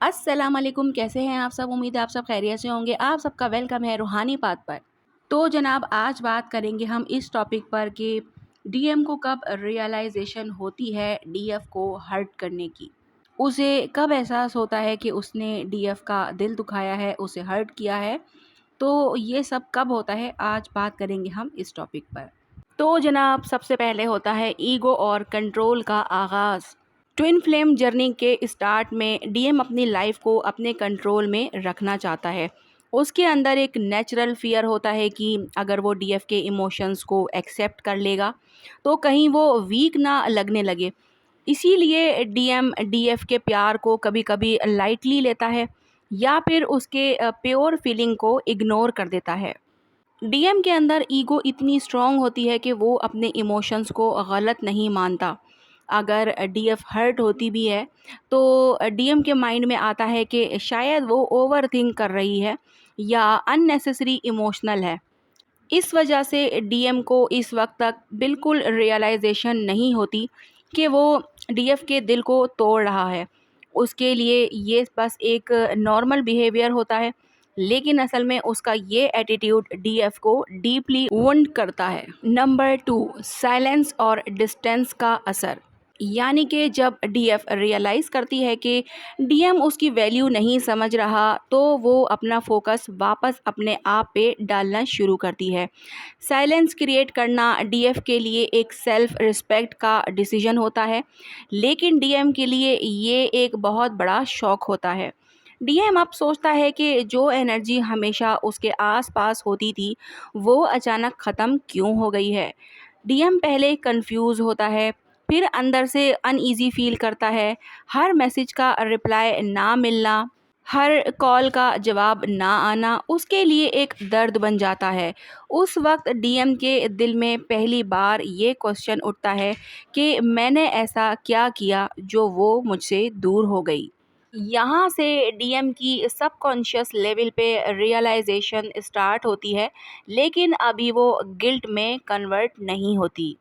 अस्सलाम वालेकुम, कैसे हैं आप सब। उम्मीद है आप सब खैरियत से होंगे। आप सबका वेलकम है रूहानी बात पर। तो जनाब, आज बात करेंगे हम इस टॉपिक पर कि डीएम को कब रियलाइजेशन होती है डीएफ को हर्ट करने की। उसे कब एहसास होता है कि उसने डीएफ का दिल दुखाया है, उसे हर्ट किया है। तो ये सब कब होता है, आज बात करेंगे हम इस टॉपिक पर। तो जनाब, सबसे पहले होता है ईगो और कंट्रोल का आगाज़। ट्विन फ्लेम जर्नी के स्टार्ट में डीएम अपनी लाइफ को अपने कंट्रोल में रखना चाहता है। उसके अंदर एक नेचुरल फियर होता है कि अगर वो डीएफ के इमोशंस को एक्सेप्ट कर लेगा तो कहीं वो वीक ना लगने लगे। इसीलिए डीएम डीएफ के प्यार को कभी कभी लाइटली लेता है या फिर उसके प्योर फीलिंग को इग्नोर कर देता है। डीएम के अंदर ईगो इतनी स्ट्रॉन्ग होती है कि वो अपने इमोशंस को गलत नहीं मानता। अगर डीएफ हर्ट होती भी है तो डीएम के माइंड में आता है कि शायद वो ओवर थिंक कर रही है या अननेसेसरी इमोशनल है। इस वजह से डीएम को इस वक्त तक बिल्कुल रियलाइजेशन नहीं होती कि वो डीएफ के दिल को तोड़ रहा है। उसके लिए ये बस एक नॉर्मल बिहेवियर होता है, लेकिन असल में उसका ये एटीट्यूड डीएफ को डीपली वुंड करता है। नंबर 2, साइलेंस और डिस्टेंस का असर। यानी कि जब डीएफ रियलाइज़ करती है कि डीएम उसकी वैल्यू नहीं समझ रहा तो वो अपना फोकस वापस अपने आप पे डालना शुरू करती है। साइलेंस क्रिएट करना डीएफ के लिए एक सेल्फ रिस्पेक्ट का डिसीजन होता है, लेकिन डीएम के लिए ये एक बहुत बड़ा शॉक होता है। डीएम अब सोचता है कि जो एनर्जी हमेशा उसके आसपास होती थी वो अचानक ख़त्म क्यों हो गई है। डीएम पहले कंफ्यूज होता है, फिर अंदर से अनईजी फील करता है। हर मैसेज का रिप्लाई ना मिलना, हर कॉल का जवाब ना आना उसके लिए एक दर्द बन जाता है। उस वक्त डीएम के दिल में पहली बार ये क्वेश्चन उठता है कि मैंने ऐसा क्या किया जो वो मुझसे दूर हो गई। यहाँ से डीएम की सबकॉन्शियस लेवल पे रियलाइजेशन स्टार्ट होती है, लेकिन अभी वो गिल्ट में कन्वर्ट नहीं होती।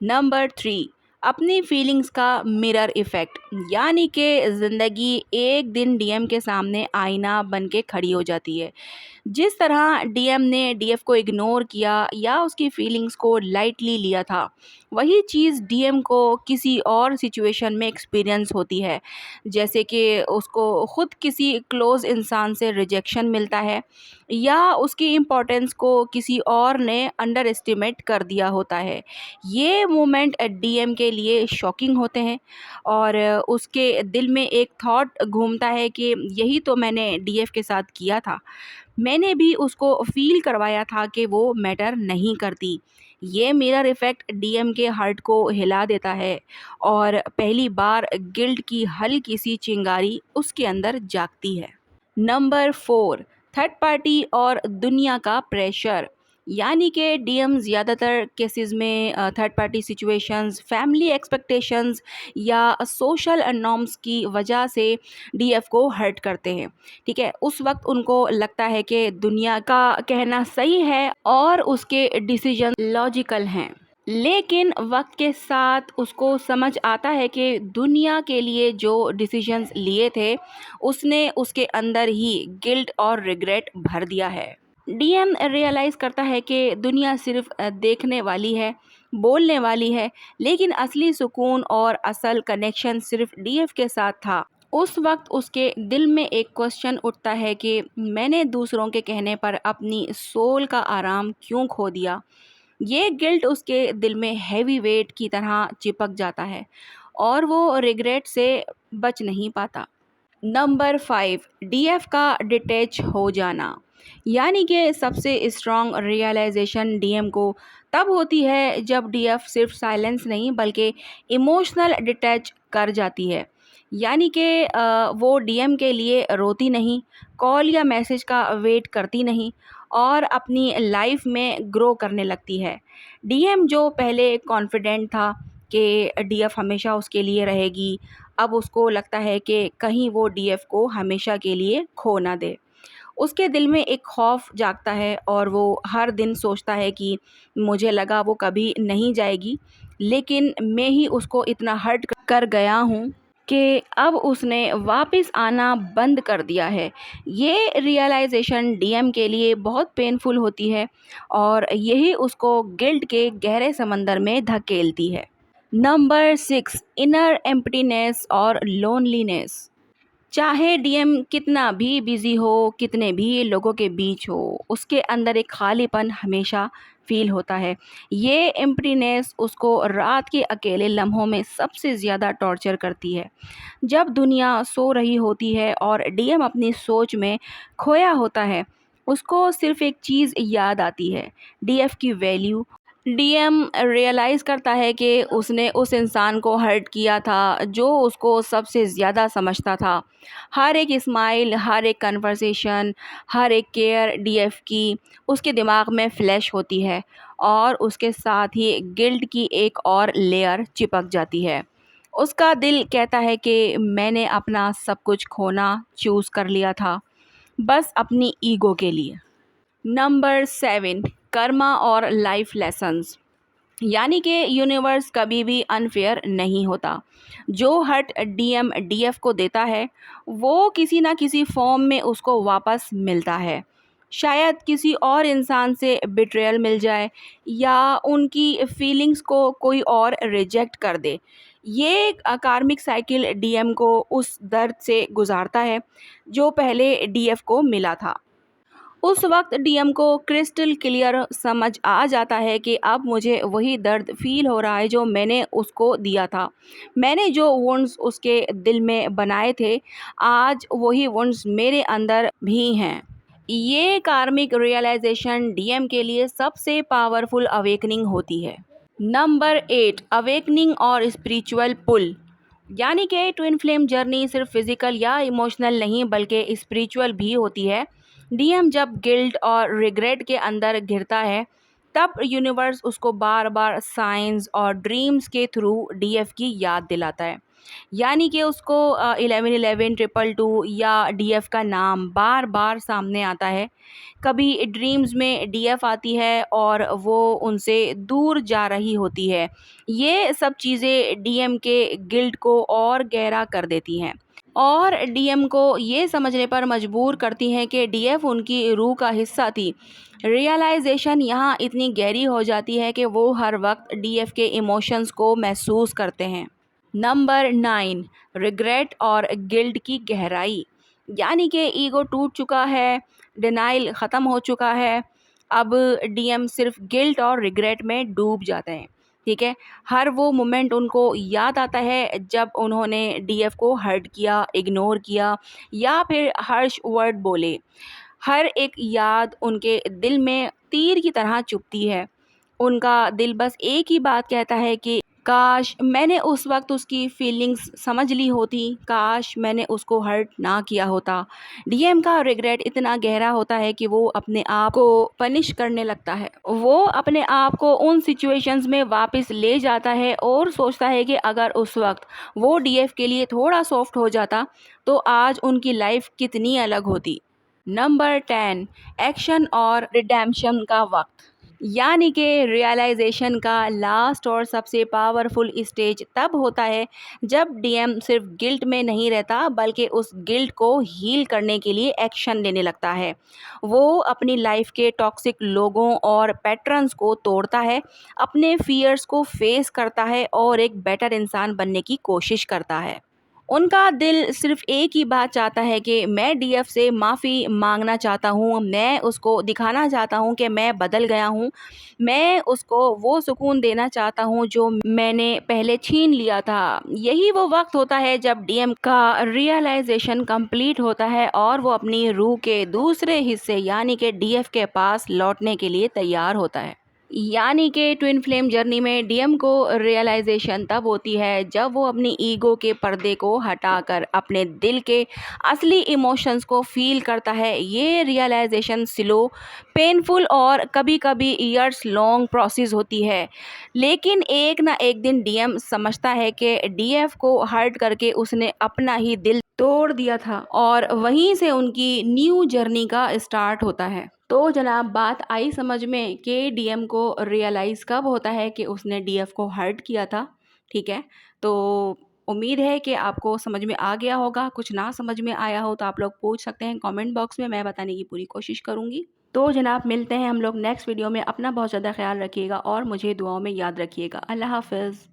नंबर 3, अपनी फीलिंग्स का मिरर इफ़ेक्ट। यानी कि ज़िंदगी एक दिन डीएम के सामने आईना बन के खड़ी हो जाती है। जिस तरह डीएम ने डीएफ को इग्नोर किया या उसकी फीलिंग्स को लाइटली लिया था, वही चीज़ डीएम को किसी और सिचुएशन में एक्सपीरियंस होती है। जैसे कि उसको खुद किसी क्लोज़ इंसान से रिजेक्शन मिलता है या उसकी इम्पोर्टेंस को किसी और ने अंडर एस्टिमेट कर दिया होता है। ये मोमेंट डीएम के लिए शॉकिंग होते हैं और उसके दिल में एक थॉट घूमता है कि यही तो मैंने डीएफ के साथ किया था। मैंने भी उसको फ़ील करवाया था कि वो मैटर नहीं करती। ये मिरर इफ़ेक्ट डीएम के हार्ट को हिला देता है और पहली बार गिल्ट की हल्की सी चिंगारी उसके अंदर जागती है। नंबर 4, थर्ड पार्टी और दुनिया का प्रेशर। यानी कि डीएम ज़्यादातर केसेस में third party situations, family expectations या सोशल नॉर्म्स की वजह से डीएफ को हर्ट करते हैं। ठीक है, उस वक्त उनको लगता है कि दुनिया का कहना सही है और उसके डिसीजन लॉजिकल हैं। लेकिन वक्त के साथ उसको समझ आता है कि दुनिया के लिए जो डिसीजंस लिए थे उसने उसके अंदर ही गिल्ट और रिग्रेट भर दिया है। डीएम रियलाइज़ करता है कि दुनिया सिर्फ देखने वाली है, बोलने वाली है, लेकिन असली सुकून और असल कनेक्शन सिर्फ डीएफ के साथ था। उस वक्त उसके दिल में एक क्वेश्चन उठता है कि मैंने दूसरों के कहने पर अपनी सोल का आराम क्यों खो दिया। ये गिल्ट उसके दिल में हैवी वेट की तरह चिपक जाता है और वो रिग्रेट से बच नहीं पाता। नंबर 5, डीएफ का डिटैच हो जाना। यानी कि सबसे स्ट्रॉन्ग रियलाइजेशन डीएम को तब होती है जब डीएफ सिर्फ साइलेंस नहीं बल्कि इमोशनल डिटैच कर जाती है। यानी कि वो डीएम के लिए रोती नहीं, कॉल या मैसेज का वेट करती नहीं और अपनी लाइफ में ग्रो करने लगती है। डीएम जो पहले कॉन्फिडेंट था कि डीएफ हमेशा उसके लिए रहेगी, अब उसको लगता है कि कहीं वो डीएफ को हमेशा के लिए खो ना दे। उसके दिल में एक खौफ जागता है और वो हर दिन सोचता है कि मुझे लगा वो कभी नहीं जाएगी, लेकिन मैं ही उसको इतना हर्ट कर गया हूँ। कि अब उसने वापस आना बंद कर दिया है। ये रियलाइज़ेशन डीएम के लिए बहुत पेनफुल होती है और यही उसको गिल्ट के गहरे समंदर में धकेलती है। नंबर 6, इनर एम्प्टीनेस और लोनलीनेस। चाहे डीएम कितना भी बिजी हो, कितने भी लोगों के बीच हो, उसके अंदर एक खालीपन हमेशा फील होता है। ये एम्प्टीनेस उसको रात के अकेले लम्हों में सबसे ज़्यादा टॉर्चर करती है। जब दुनिया सो रही होती है और डीएम अपनी सोच में खोया होता है, उसको सिर्फ एक चीज़ याद आती है, डीएफ की वैल्यू। डीएम रियलाइज़ करता है कि उसने उस इंसान को हर्ट किया था जो उसको सबसे ज़्यादा समझता था। हर एक स्माइल, हर एक कन्वर्सेशन, हर एक केयर डीएफ की उसके दिमाग में फ्लैश होती है और उसके साथ ही गिल्ट की एक और लेयर चिपक जाती है। उसका दिल कहता है कि मैंने अपना सब कुछ खोना चूज़ कर लिया था, बस अपनी ईगो के लिए। नंबर 7, कर्मा और लाइफ लेसन्स। यानी कि यूनिवर्स कभी भी अनफेयर नहीं होता। जो हर्ट डीएम डीएफ को देता है, वो किसी ना किसी फॉर्म में उसको वापस मिलता है। शायद किसी और इंसान से बिट्रेयल मिल जाए या उनकी फीलिंग्स को कोई और रिजेक्ट कर दे। ये कार्मिक साइकिल डीएम को उस दर्द से गुजारता है जो पहले डीएफ को मिला था। उस वक्त डीएम को क्रिस्टल क्लियर समझ आ जाता है कि अब मुझे वही दर्द फील हो रहा है जो मैंने उसको दिया था। मैंने जो वुंड्स उसके दिल में बनाए थे, आज वही वुंड्स मेरे अंदर भी हैं। ये कार्मिक रियलाइजेशन डीएम के लिए सबसे पावरफुल अवेकनिंग होती है। नंबर 8, अवेकनिंग और स्पिरिचुअल पुल। यानी कि ट्विन फ्लेम जर्नी सिर्फ फिजिकल या इमोशनल नहीं बल्कि स्पिरिचुअल भी होती है। डीएम जब गिल्ट और रिग्रेट के अंदर घिरता है, तब यूनिवर्स उसको बार बार साइंस और ड्रीम्स के थ्रू डीएफ की याद दिलाता है। यानी कि उसको 1111 ट्रिपल टू या डीएफ का नाम बार बार सामने आता है। कभी ड्रीम्स में डीएफ आती है और वो उनसे दूर जा रही होती है। ये सब चीज़ें डीएम के गिल्ट को और गहरा कर देती हैं और डीएम को ये समझने पर मजबूर करती हैं कि डीएफ उनकी रूह का हिस्सा थी। रियलाइजेशन यहाँ इतनी गहरी हो जाती है कि वो हर वक्त डीएफ के इमोशंस को महसूस करते हैं। नंबर 9, रिग्रेट और गिल्ट की गहराई। यानी कि ईगो टूट चुका है, डिनाइल ख़त्म हो चुका है, अब डीएम सिर्फ गिल्ट और रिग्रेट में डूब जाते हैं। ठीक है, हर वो मोमेंट उनको याद आता है जब उन्होंने डीएफ को हर्ट किया, इग्नोर किया या फिर हर्श वर्ड बोले। हर एक याद उनके दिल में तीर की तरह चुभती है। उनका दिल बस एक ही बात कहता है कि काश मैंने उस वक्त उसकी फीलिंग्स समझ ली होती, काश मैंने उसको हर्ट ना किया होता। डीएम का रिग्रेट इतना गहरा होता है कि वो अपने आप को पनिश करने लगता है। वो अपने आप को उन सिचुएशंस में वापस ले जाता है और सोचता है कि अगर उस वक्त वो डीएफ के लिए थोड़ा सॉफ्ट हो जाता तो आज उनकी लाइफ कितनी अलग होती। नंबर 10, एक्शन और रिडेम्पशन का वक्त। यानी कि रियलाइजेशन का लास्ट और सबसे पावरफुल स्टेज तब होता है जब डीएम सिर्फ गिल्ट में नहीं रहता बल्कि उस गिल्ट को हील करने के लिए एक्शन लेने लगता है। वो अपनी लाइफ के टॉक्सिक लोगों और पैटर्न्स को तोड़ता है, अपने फियर्स को फेस करता है और एक बेटर इंसान बनने की कोशिश करता है। उनका दिल सिर्फ एक ही बात चाहता है कि मैं डीएफ से माफ़ी मांगना चाहता हूँ, मैं उसको दिखाना चाहता हूँ कि मैं बदल गया हूँ, मैं उसको वो सुकून देना चाहता हूँ जो मैंने पहले छीन लिया था। यही वो वक्त होता है जब डीएम का रियलाइजेशन कंप्लीट होता है और वो अपनी रूह के दूसरे हिस्से यानी कि डीएफ के पास लौटने के लिए तैयार होता है। यानी कि ट्विन फ्लेम जर्नी में डीएम को रियलाइजेशन तब होती है जब वो अपनी ईगो के पर्दे को हटाकर अपने दिल के असली इमोशंस को फील करता है। ये रियलाइजेशन स्लो, पेनफुल और कभी कभी ईयर्स लॉन्ग प्रोसेस होती है, लेकिन एक ना एक दिन डीएम समझता है कि डीएफ को हर्ट करके उसने अपना ही दिल तोड़ दिया था और वहीं से उनकी न्यू जर्नी का स्टार्ट होता है। तो जनाब बात आई समझ में कि डीएम को रियलाइज़ कब होता है कि उसने डीएफ को हर्ट किया था। ठीक है, तो उम्मीद है कि आपको समझ में आ गया होगा। कुछ ना समझ में आया हो तो आप लोग पूछ सकते हैं कमेंट बॉक्स में, मैं बताने की पूरी कोशिश करूँगी। तो जनाब मिलते हैं हम लोग नेक्स्ट वीडियो में। अपना बहुत ज़्यादा ख़्याल रखिएगा और मुझे दुआओं में याद रखिएगा। अल्लाह हाफ़िज़।